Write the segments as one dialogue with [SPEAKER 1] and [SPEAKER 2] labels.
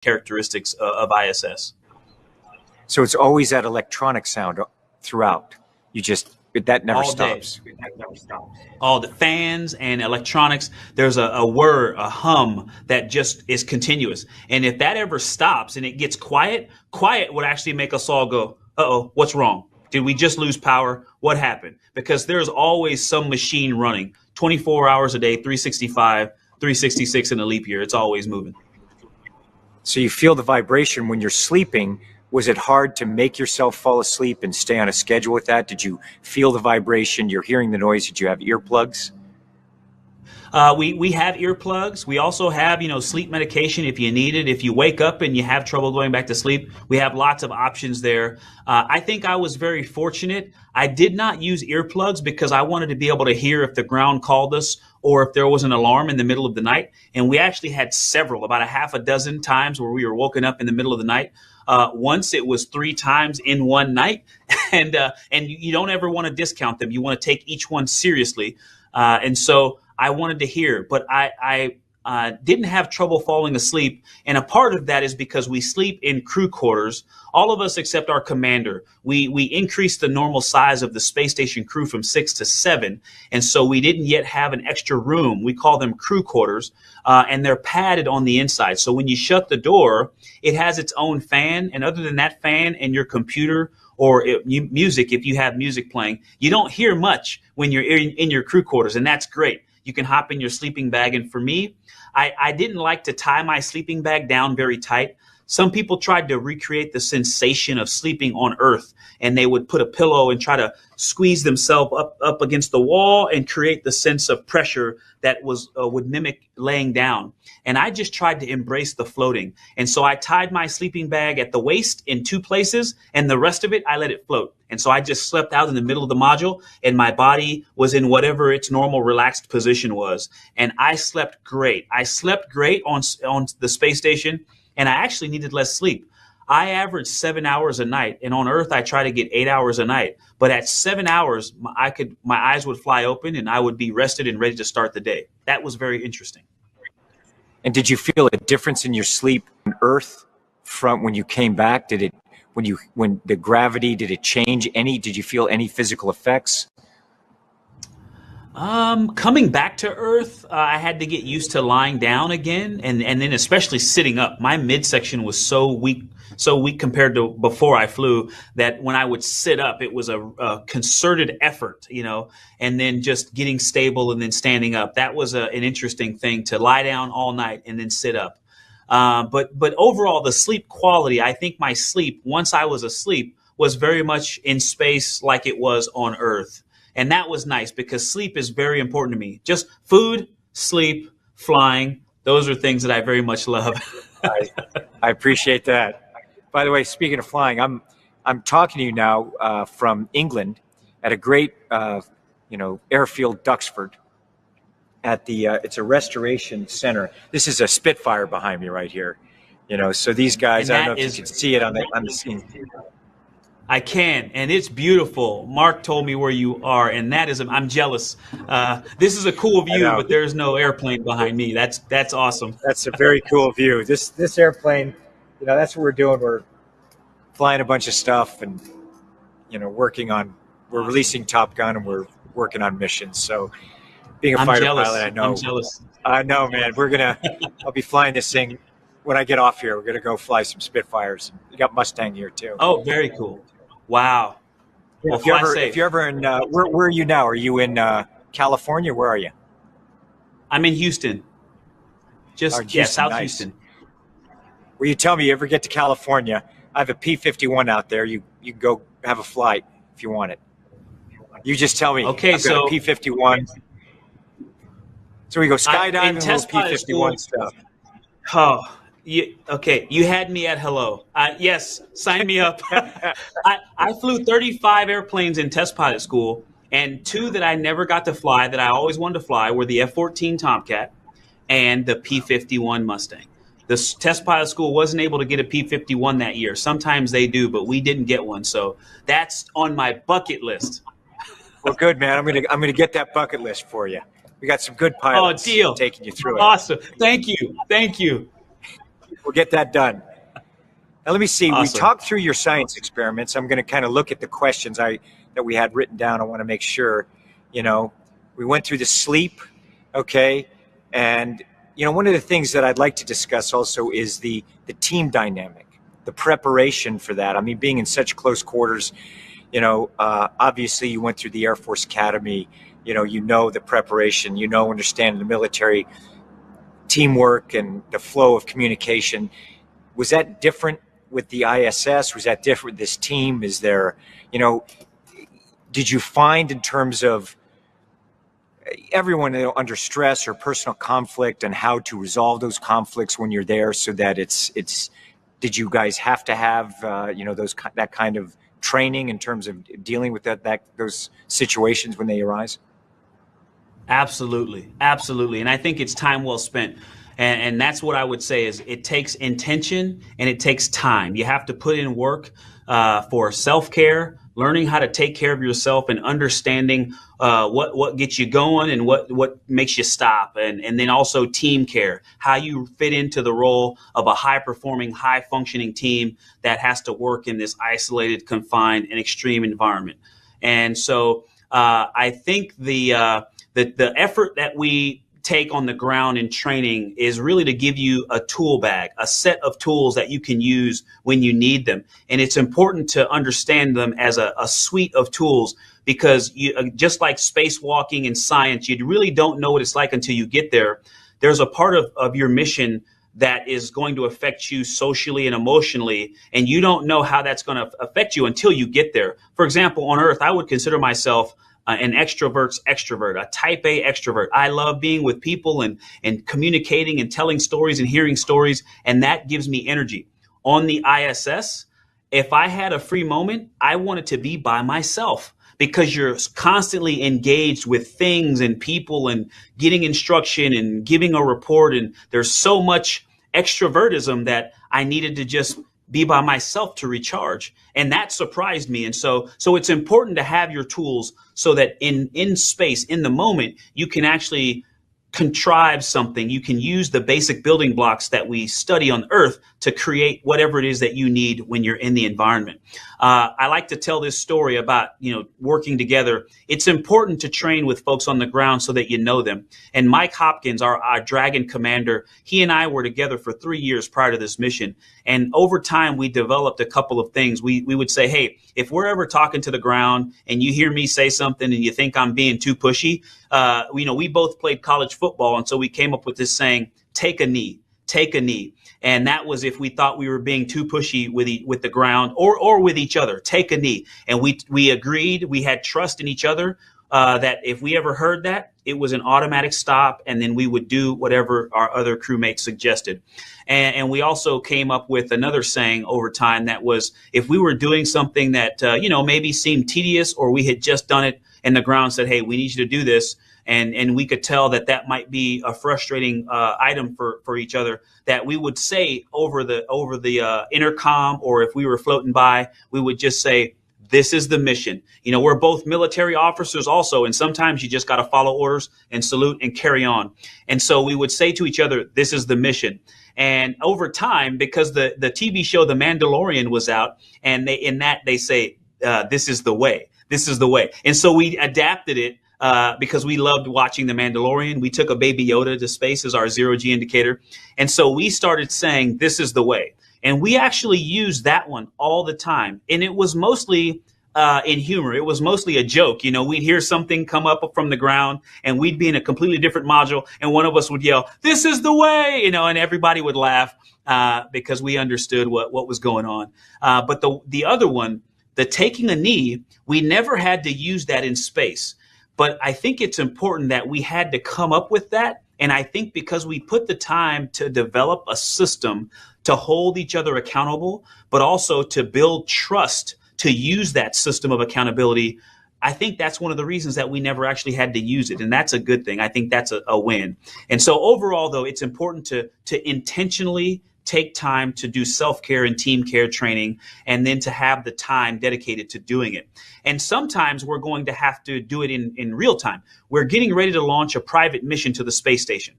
[SPEAKER 1] characteristics of ISS.
[SPEAKER 2] So it's always that electronic sound throughout. That never
[SPEAKER 1] All day.
[SPEAKER 2] stops.
[SPEAKER 1] All the fans and electronics, there's a whir, a hum that just is continuous. And if that ever stops and it gets quiet would actually make us all go, uh-oh, what's wrong? Did we just lose power? What happened? Because there's always some machine running 24 hours a day, 365, 366 in a leap year. It's always moving.
[SPEAKER 2] So you feel the vibration when you're sleeping. Was it hard to make yourself fall asleep and stay on a schedule with that? Did you feel the vibration? You're hearing the noise. Did you have earplugs?
[SPEAKER 1] We have earplugs. We also have, sleep medication if you need it. If you wake up and you have trouble going back to sleep, we have lots of options there. I think I was very fortunate. I did not use earplugs because I wanted to be able to hear if the ground called us or if there was an alarm in the middle of the night. And we actually had about a half a dozen times where we were woken up in the middle of the night. Once it was 3 times in one night, and you don't ever want to discount them. You want to take each one seriously. And so I wanted to hear, but I didn't have trouble falling asleep. And a part of that is because we sleep in crew quarters, all of us except our commander. We increased the normal size of the space station crew from 6 to 7. And so we didn't yet have an extra room. We call them crew quarters, and they're padded on the inside. So when you shut the door, it has its own fan. And other than that fan and your computer or music, if you have music playing, you don't hear much when you're in your crew quarters. And that's great. You can hop in your sleeping bag. And for me, I didn't like to tie my sleeping bag down very tight. Some people tried to recreate the sensation of sleeping on Earth, and they would put a pillow and try to squeeze themselves up against the wall and create the sense of pressure that would mimic laying down. And I just tried to embrace the floating. And so I tied my sleeping bag at the waist in 2 places, and the rest of it, I let it float. And so I just slept out in the middle of the module, and my body was in whatever its normal relaxed position was. And I slept great. I slept great on the space station, and I actually needed less sleep. I average 7 hours a night, and on Earth I try to get 8 hours a night. But at 7 hours, my eyes would fly open, and I would be rested and ready to start the day. That was very interesting.
[SPEAKER 2] And did you feel a difference in your sleep on Earth from when you came back? When the gravity, did it change any? Did you feel any physical effects?
[SPEAKER 1] Coming back to Earth, I had to get used to lying down again, and then especially sitting up. My midsection was so weak compared to before I flew that when I would sit up, it was a concerted effort, and then just getting stable and then standing up. That was an interesting thing, to lie down all night and then sit up. But overall, the sleep quality, I think my sleep, once I was asleep, was very much in space like it was on Earth. And that was nice because sleep is very important to me. Just food, sleep, flying. Those are things that I very much love.
[SPEAKER 2] I appreciate that. By the way, speaking of flying, I'm talking to you now from England at a great airfield, Duxford. It's a restoration center. This is a Spitfire behind me right here. So these guys, I don't know if you can see it on the scene.
[SPEAKER 1] I can, and it's beautiful. Mark told me where you are, and I'm jealous. This is a cool view, but there's no airplane behind me. That's awesome.
[SPEAKER 2] That's a very cool view. This airplane, that's what we're doing. We're flying a bunch of stuff, and we're releasing Top Gun, and we're working on missions. So, being a fighter pilot, I know.
[SPEAKER 1] I'm jealous.
[SPEAKER 2] I know, man. I'll be flying this thing when I get off here. We're gonna go fly some Spitfires. We got Mustang here too.
[SPEAKER 1] Oh, very cool. Wow.
[SPEAKER 2] Well, if you're ever in, where are you now? Are you in California? Where are you?
[SPEAKER 1] I'm in Houston. South nice. Houston.
[SPEAKER 2] Well, you tell me you ever get to California, I have a P-51 out there. You can go have a flight if you want it. You just tell me.
[SPEAKER 1] Okay,
[SPEAKER 2] I've got a P-51. So we go skydiving with P-51 stuff.
[SPEAKER 1] Oh. You had me at hello. Yes, sign me up. I flew 35 airplanes in test pilot school, and 2 that I never got to fly that I always wanted to fly were the F-14 Tomcat and the P-51 Mustang. The test pilot school wasn't able to get a P-51 that year. Sometimes they do, but we didn't get one. So that's on my bucket list.
[SPEAKER 2] Well, good, man. I'm gonna get that bucket list for you. We got some good pilots taking you through it.
[SPEAKER 1] Awesome. Thank you.
[SPEAKER 2] We'll get that done. Now, let me see. We
[SPEAKER 1] Awesome.
[SPEAKER 2] talked through your science experiments. I'm going to kind of look at the questions that we had written down. I want to make sure, you know, we went through the sleep, okay, and one of the things that I'd like to discuss also is the team dynamic, the preparation for that. I mean, being in such close quarters, obviously you went through the Air Force Academy. The preparation. Understanding the military teamwork and the flow of communication. Was that different with the ISS? Was that different with this team? Is there, did you find in terms of everyone under stress or personal conflict and how to resolve those conflicts when you're there so that did you guys have to have, that kind of training in terms of dealing with those situations when they arise?
[SPEAKER 1] Absolutely. Absolutely. And I think it's time well spent. And that's what I would say is it takes intention and it takes time. You have to put in work for self-care, learning how to take care of yourself and understanding what gets you going and what makes you stop. And then also team care, how you fit into the role of a high-performing, high-functioning team that has to work in this isolated, confined, and extreme environment. And so I think the effort that we take on the ground in training is really to give you a tool bag, a set of tools that you can use when you need them. And it's important to understand them as a suite of tools because just like spacewalking in science, you really don't know what it's like until you get there. There's a part of your mission that is going to affect you socially and emotionally, and you don't know how that's going to affect you until you get there. For example, on Earth, I would consider myself an extrovert's extrovert, a type A extrovert. I love being with people and communicating and telling stories and hearing stories, and that gives me energy. On the ISS, if I had a free moment, I wanted to be by myself because you're constantly engaged with things and people and getting instruction and giving a report. And there's so much extrovertism that I needed to just be by myself to recharge. And that surprised me. And so it's important to have your tools so that in space, in the moment, you can actually contrive something. You can use the basic building blocks that we study on Earth to create whatever it is that you need when you're in the environment. I like to tell this story about, working together. It's important to train with folks on the ground so that you know them. And Mike Hopkins, our Dragon commander, he and I were together for 3 years prior to this mission. And over time, we developed a couple of things. We would say, hey, if we're ever talking to the ground and you hear me say something and you think I'm being too pushy, we both played college football. And so we came up with this saying, take a knee. Take a knee. And that was if we thought we were being too pushy with the ground or with each other. Take a knee. And we agreed, we had trust in each other that if we ever heard that, it was an automatic stop, and then we would do whatever our other crewmates suggested. And we also came up with another saying over time that was if we were doing something that, maybe seemed tedious or we had just done it and the ground said, hey, we need you to do this. And we could tell that might be a frustrating item for each other, that we would say over the intercom, or if we were floating by, we would just say, this is the mission. We're both military officers also, and sometimes you just got to follow orders and salute and carry on. And so we would say to each other, this is the mission. And over time, because the TV show The Mandalorian was out, and they say, this is the way. This is the way. And so we adapted it because we loved watching The Mandalorian. We took a Baby Yoda to space as our zero-G indicator. And so we started saying, this is the way. And we actually used that one all the time. And it was mostly in humor. It was mostly a joke. We'd hear something come up from the ground and we'd be in a completely different module. And one of us would yell, this is the way, and everybody would laugh because we understood what was going on. But the other one, the taking a knee, we never had to use that in space. But I think it's important that we had to come up with that. And I think because we put the time to develop a system to hold each other accountable, but also to build trust to use that system of accountability, I think that's one of the reasons that we never actually had to use it. And that's a good thing. I think that's a win. And so overall, though, it's important to intentionally take time to do self-care and team care training, and then to have the time dedicated to doing it. And sometimes we're going to have to do it in real time. We're getting ready to launch a private mission to the space station.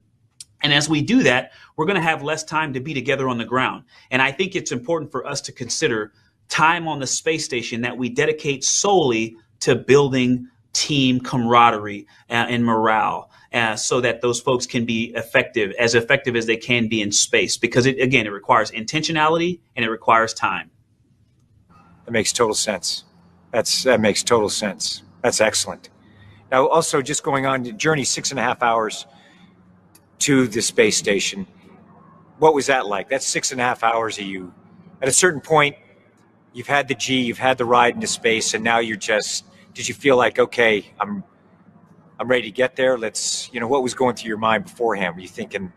[SPEAKER 1] And as we do that, we're going to have less time to be together on the ground. And I think it's important for us to consider time on the space station that we dedicate solely to building team camaraderie and morale, so that those folks can be effective as they can be in space. Because it requires intentionality and it requires time.
[SPEAKER 2] That makes total sense. That makes total sense. That's excellent. Now, also just going on the journey, 6.5 hours to the space station. What was that like? That's 6.5 hours of you. At a certain point, you've had the G, you've had the ride into space, and now you're just, did you feel like, okay, I'm ready to get there? Let's, what was going through your mind beforehand? Were you thinking?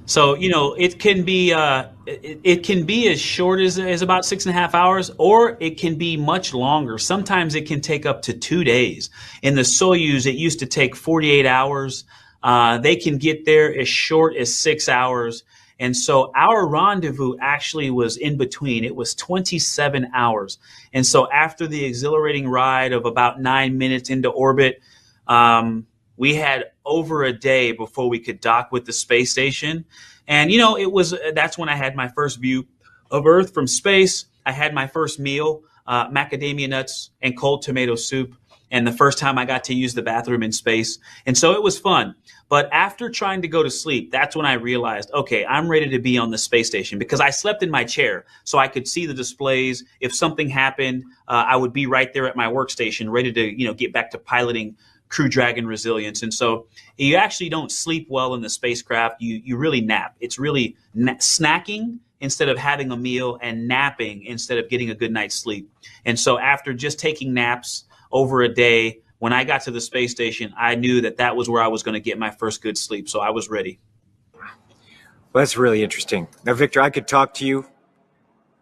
[SPEAKER 1] So, it can be as short as about 6.5 hours, or it can be much longer. Sometimes it can take up to 2 days. In the Soyuz, it used to take 48 hours. They can get there as short as 6 hours. And so our rendezvous actually was in between. It was 27 hours. And so after the exhilarating ride of about 9 minutes into orbit, we had over a day before we could dock with the space station. And, that's when I had my first view of Earth from space. I had my first meal, macadamia nuts and cold tomato soup. And the first time I got to use the bathroom in space. And so it was fun. But after trying to go to sleep, that's when I realized, okay, I'm ready to be on the space station, because I slept in my chair so I could see the displays. If something happened, I would be right there at my workstation, ready to, get back to piloting Crew Dragon Resilience. And so you actually don't sleep well in the spacecraft. You really nap. It's really snacking instead of having a meal, and napping instead of getting a good night's sleep. And so after just taking naps over a day, when I got to the space station, I knew that was where I was going to get my first good sleep. So I was ready.
[SPEAKER 2] Well, that's really interesting. Now, Victor, I could talk to you.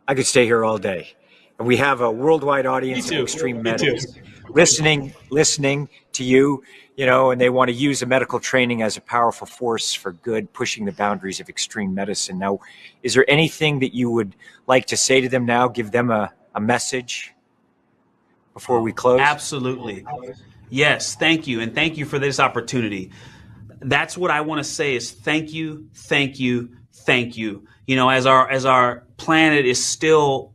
[SPEAKER 2] I could stay here all day. And we have a worldwide audience of extreme medics listening to you, and they want to use the medical training as a powerful force for good, pushing the boundaries of extreme medicine. Now, is there anything that you would like to say to them now? Give them a message before we close?
[SPEAKER 1] Absolutely. Yes. Thank you. And thank you for this opportunity. That's what I want to say is thank you, thank you, thank you. As our planet is still,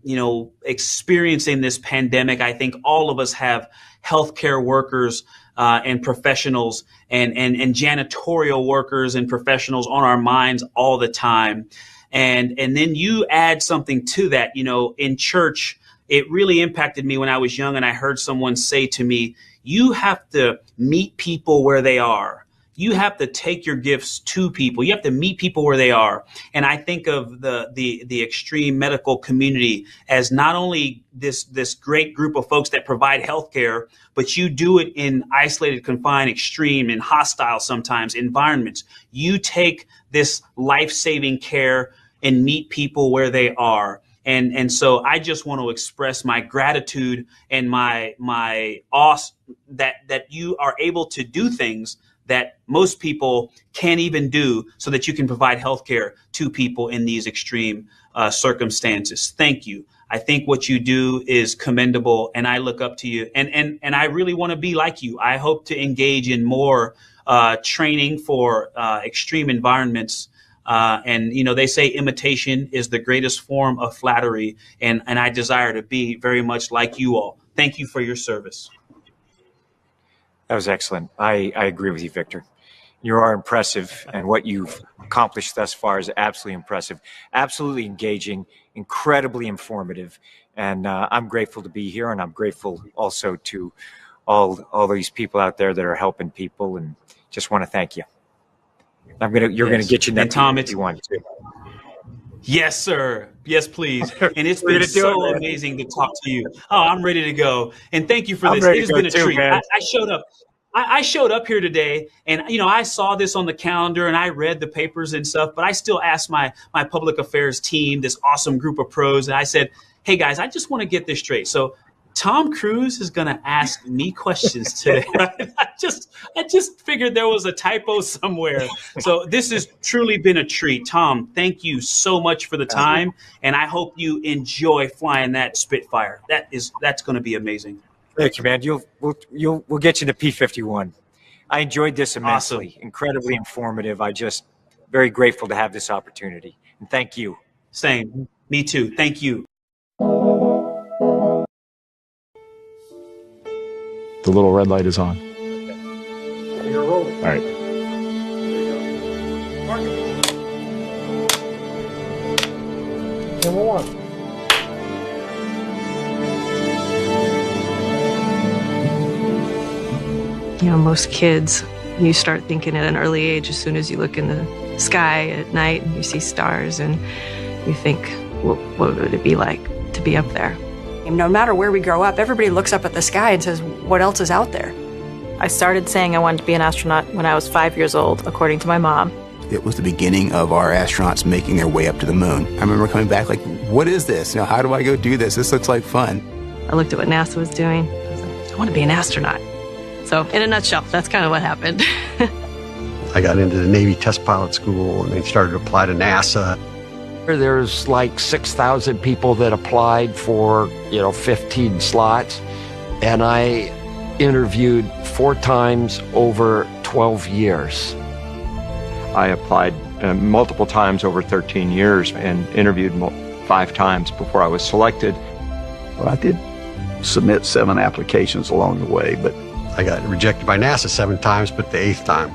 [SPEAKER 1] experiencing this pandemic, I think all of us have healthcare workers and professionals and janitorial workers and professionals on our minds all the time. And then you add something to that, in church. It really impacted me when I was young, and I heard someone say to me, you have to meet people where they are. You have to take your gifts to people. You have to meet people where they are. And I think of the extreme medical community as not only this great group of folks that provide healthcare, but you do it in isolated, confined, extreme, and hostile sometimes environments. You take this life-saving care and meet people where they are. And so I just want to express my gratitude and my awe that you are able to do things that most people can't even do, so that you can provide healthcare to people in these extreme circumstances. Thank you. I think what you do is commendable, and I look up to you. And I really want to be like you. I hope to engage in more training for extreme environments. And they say imitation is the greatest form of flattery, and I desire to be very much like you all. Thank you for your service.
[SPEAKER 2] That was excellent. I agree with you, Victor. You are impressive, and what you've accomplished thus far is absolutely impressive, absolutely engaging, incredibly informative, and I'm grateful to be here, and I'm grateful also to all these people out there that are helping people, and just want to thank you. You're gonna get you that
[SPEAKER 1] Tom,
[SPEAKER 2] if you want to.
[SPEAKER 1] Yes, sir. Yes, please. And it's been so amazing to talk to you. Oh, I'm ready to go. And thank you for this. It has been a treat. I showed up. I showed up here today, and I saw this on the calendar, and I read the papers and stuff. But I still asked my public affairs team, this awesome group of pros, and I said, "Hey guys, I just want to get this straight. So Tom Cruise is going to ask me questions today." I just figured there was a typo somewhere. So this has truly been a treat. Tom, thank you so much for the time, and I hope you enjoy flying that Spitfire. That's going to be amazing.
[SPEAKER 2] Thank you, man. We'll get you the P-51. I enjoyed this immensely.
[SPEAKER 1] Awesome.
[SPEAKER 2] Incredibly informative. I just very grateful to have this opportunity. And thank you.
[SPEAKER 1] Same. Me too. Thank you.
[SPEAKER 3] The little red light is on.
[SPEAKER 4] You're rolling.
[SPEAKER 3] All right.
[SPEAKER 4] Number one.
[SPEAKER 5] You know, most kids, you start thinking at an early age, as soon as you look in the sky at night and you see stars, and you think, what would it be like to be up there?
[SPEAKER 6] No matter where we grow up, everybody looks up at the sky and says, what else is out there?
[SPEAKER 7] I started saying I wanted to be an astronaut when I was 5 years old, according to my mom.
[SPEAKER 8] It was the beginning of our astronauts making their way up to the moon. I remember coming back like, what is this? You know, how do I go do this? This looks like fun.
[SPEAKER 5] I looked at what NASA was doing. I was like, I want to be an astronaut. So in a nutshell, that's kind of what happened.
[SPEAKER 9] I got into the Navy test pilot school and then started to apply to NASA.
[SPEAKER 10] There's like 6,000 people that applied for, 15 slots. And I interviewed 4 times over 12 years.
[SPEAKER 11] I applied multiple times over 13 years and interviewed 5 times before I was selected.
[SPEAKER 12] Well, I did submit 7 applications along the way, but
[SPEAKER 9] I got rejected by NASA 7 times, but the 8th time.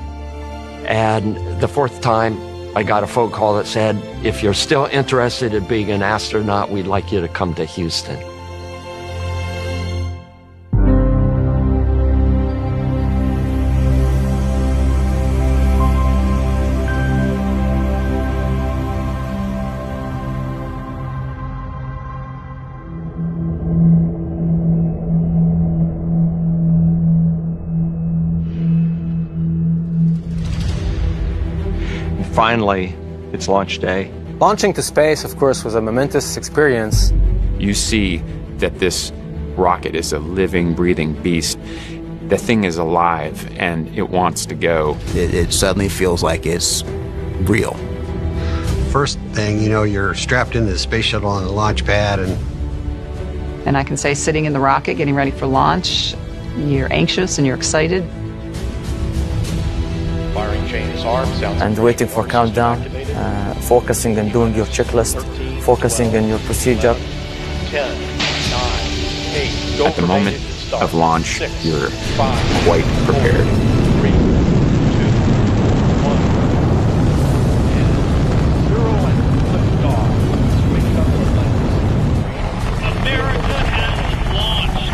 [SPEAKER 10] And the 4th time, I got a phone call that said, if you're still interested in being an astronaut, we'd like you to come to Houston.
[SPEAKER 11] Finally, it's launch day.
[SPEAKER 13] Launching to space, of course, was a momentous experience.
[SPEAKER 14] You see that this rocket is a living, breathing beast. The thing is alive, and it wants to go.
[SPEAKER 8] It suddenly feels like it's real.
[SPEAKER 9] First thing, you're strapped into the space shuttle on the launch pad,
[SPEAKER 15] and I can say sitting in the rocket, getting ready for launch, you're anxious and you're excited.
[SPEAKER 13] And waiting for countdown, focusing on doing your checklist, focusing on your procedure.
[SPEAKER 14] 10, 9, 8. At the moment of launch, you're quite prepared. 3, 2, 1. And 0 and liftoff. Switch up the lens. America has launched.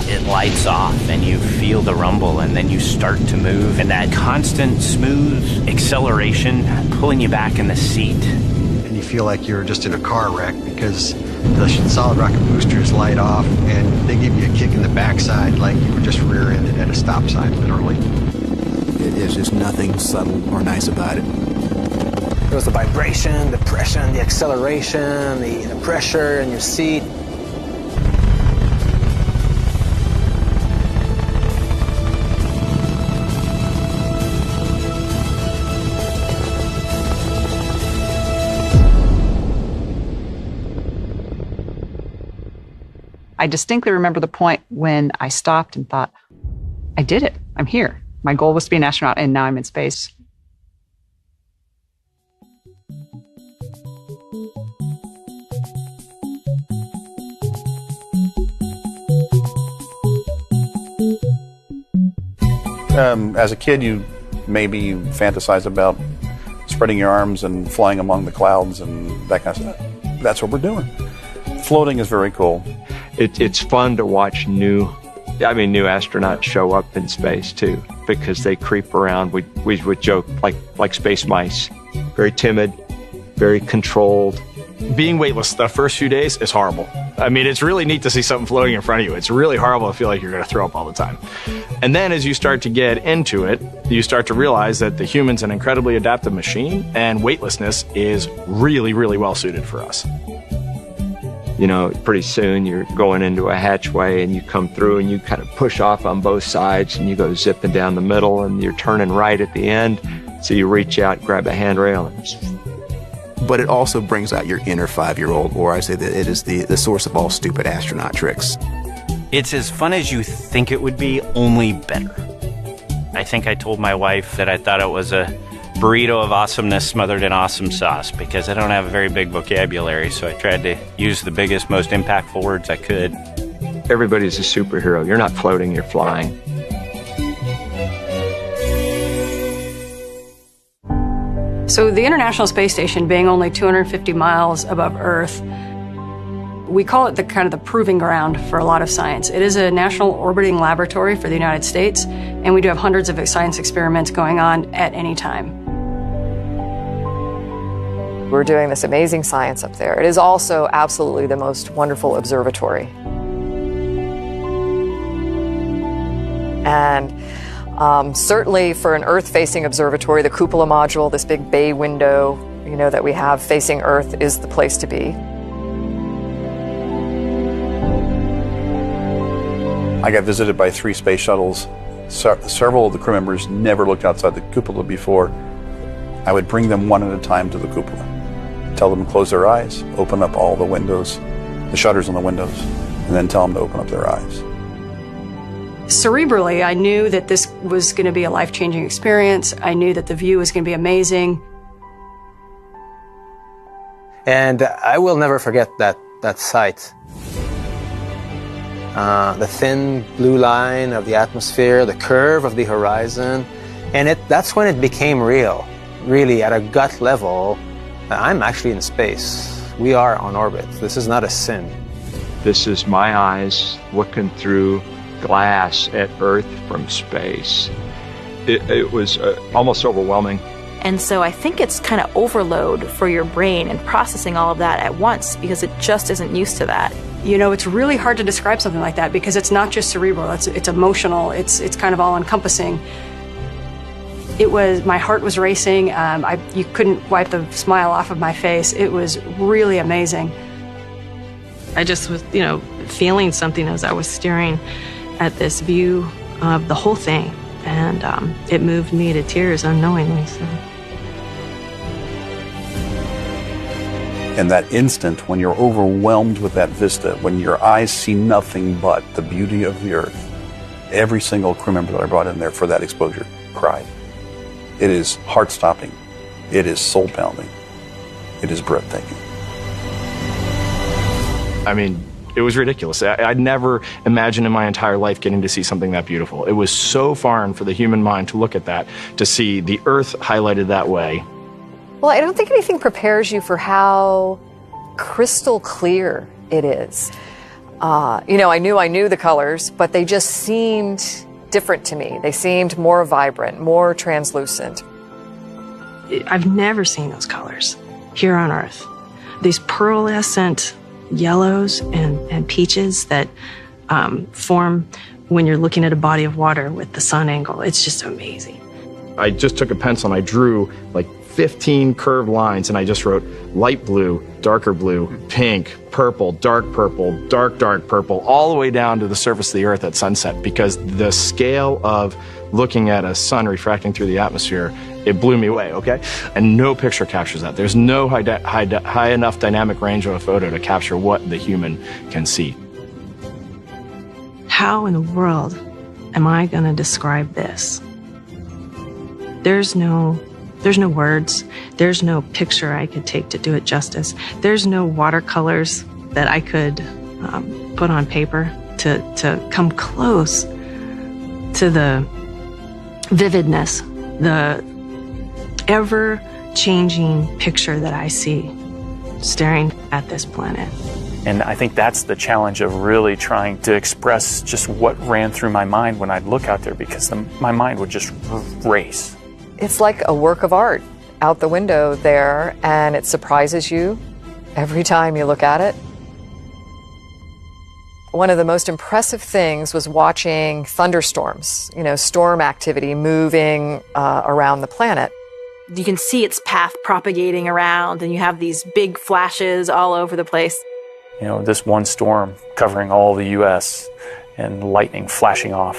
[SPEAKER 16] It lights off and you feel the rumble, and then you start to move, and that constant smooth acceleration pulling you back in the seat.
[SPEAKER 9] And you feel like you're just in a car wreck because the solid rocket boosters light off and they give you a kick in the backside like you were just rear-ended at a stop sign, literally.
[SPEAKER 8] There's just nothing subtle or nice about it.
[SPEAKER 13] It was the vibration, the pressure, the acceleration, the pressure in your seat.
[SPEAKER 15] I distinctly remember the point when I stopped and thought, I did it. I'm here. My goal was to be an astronaut, and now I'm in space.
[SPEAKER 17] As a kid, you maybe fantasize about spreading your arms and flying among the clouds and that kind of stuff. That's what we're doing. Floating is very cool.
[SPEAKER 11] It's fun to watch new astronauts show up in space too, because they creep around. We would joke like space mice, very timid, very controlled.
[SPEAKER 3] Being weightless the first few days is horrible. I mean, it's really neat to see something floating in front of you. It's really horrible to feel like you're going to throw up all the time. And then as you start to get into it, you start to realize that the human's an incredibly adaptive machine, and weightlessness is really, really well suited for us.
[SPEAKER 11] Pretty soon you're going into a hatchway and you come through and you kind of push off on both sides and you go zipping down the middle and you're turning right at the end. So you reach out, grab a handrail.
[SPEAKER 8] But it also brings out your inner 5-year-old, or I say that it is the source of all stupid astronaut tricks.
[SPEAKER 16] It's as fun as you think it would be, only better. I think I told my wife that I thought it was a burrito of awesomeness smothered in awesome sauce, because I don't have a very big vocabulary, so I tried to use the biggest, most impactful words I could.
[SPEAKER 11] Everybody's a superhero. You're not floating, you're flying.
[SPEAKER 6] So the International Space Station, being only 250 miles above Earth, we call it the kind of the proving ground for a lot of science. It is a national orbiting laboratory for the United States, and we do have hundreds of science experiments going on at any time.
[SPEAKER 18] We're doing this amazing science up there. It is also absolutely the most wonderful observatory. And certainly for an Earth-facing observatory, the cupola module, this big bay window, that we have facing Earth, is the place to be.
[SPEAKER 17] I got visited by 3 space shuttles. Several of the crew members never looked outside the cupola before. I would bring them one at a time to the cupola. Tell them to close their eyes, open up all the windows, the shutters on the windows, and then tell them to open up their eyes.
[SPEAKER 6] Cerebrally, I knew that this was going to be a life-changing experience. I knew that the view was going to be amazing.
[SPEAKER 19] And I will never forget that sight. The thin blue line of the atmosphere, the curve of the horizon, and that's when it became real. Really, at a gut level, I'm actually in space. We are on orbit. This is not a sim.
[SPEAKER 11] This is my eyes looking through glass at Earth from space. It was almost overwhelming.
[SPEAKER 7] And so I think it's kind of overload for your brain and processing all of that at once, because it just isn't used to that.
[SPEAKER 6] It's really hard to describe something like that, because it's not just cerebral, it's emotional, it's kind of all encompassing. My heart was racing, you couldn't wipe the smile off of my face. It was really amazing.
[SPEAKER 5] I just was, feeling something as I was staring at this view of the whole thing, and it moved me to tears unknowingly. So.
[SPEAKER 17] And that instant when you're overwhelmed with that vista, when your eyes see nothing but the beauty of the Earth, every single crew member that I brought in there for that exposure cried. It is heart-stopping. It is soul-pounding. It is breathtaking.
[SPEAKER 3] I mean, it was ridiculous. I'd never imagined in my entire life getting to see something that beautiful. It was so foreign for the human mind to look at that, to see the Earth highlighted that way.
[SPEAKER 18] Well, I don't think anything prepares you for how crystal clear it is. I knew the colors, but they just seemed different to me. They seemed more vibrant, more translucent.
[SPEAKER 5] I've never seen those colors here on Earth. These pearlescent yellows and peaches that form when you're looking at a body of water with the sun angle. It's just amazing.
[SPEAKER 3] I just took a pencil and I drew like 15 curved lines, and I just wrote light blue, darker blue, pink, purple, dark purple, all the way down to the surface of the Earth at sunset, because the scale of looking at a sun refracting through the atmosphere, it blew me away, okay? And no picture captures that. There's no high enough dynamic range of a photo to capture what the human can see.
[SPEAKER 5] How in the world am I going to describe this? There's no words. There's no picture I could take to do it justice. There's no watercolors that I could put on paper to come close to the vividness, the ever-changing picture that I see staring at this planet.
[SPEAKER 20] And I think that's the challenge of really trying to express just what ran through my mind when I'd look out there, because my mind would just race.
[SPEAKER 18] It's like a work of art out the window there, and it surprises you every time you look at it. One of the most impressive things was watching thunderstorms, storm activity moving around the planet.
[SPEAKER 7] You can see its path propagating around, and you have these big flashes all over the place.
[SPEAKER 20] This one storm covering all the U.S. and lightning flashing off.